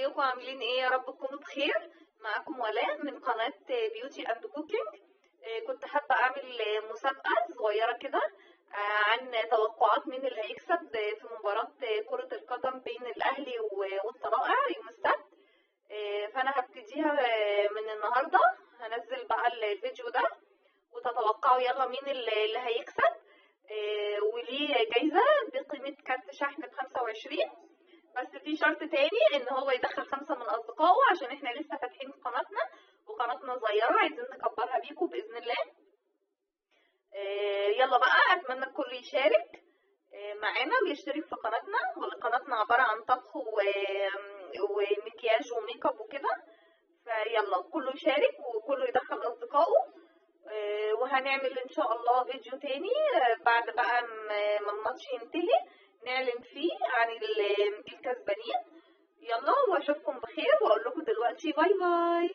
ازيكم عاملين ايه؟ يا رب تكونوا بخير. معاكم ولاء من قناة بيوتي اند كوكينج. كنت حابة اعمل مسابقة صغيرة كده عن توقعات مين اللي هيكسب في مباراة كرة القدم بين الاهلي والطلائع يوم السبت. فانا هبتديها من النهاردة. هنزل بقى الفيديو ده وتتوقعوا يلا مين اللي هيكسب. وليه جايزة بقيمة كارت شحن ب25. بس في شرط تاني ان هو يدخل 5 من اصدقائه عشان احنا لسه فاتحين قناتنا وقناتنا صغيرة عايزين نكبرها بيكم باذن الله. يلا بقى اتمنى الكل يشارك معانا ويشترك في قناتنا. قناتنا عبارة عن طبخ ومكياج وميك اب وكده. فيلا كله يشارك وكله يدخل اصدقائه. وهنعمل ان شاء الله فيديو تاني بعد بقى ما الماتش ينتهي نعلن فيه عن الكسبانين. يلا واشوفكم بخير واقول لكم دلوقتي باي باي.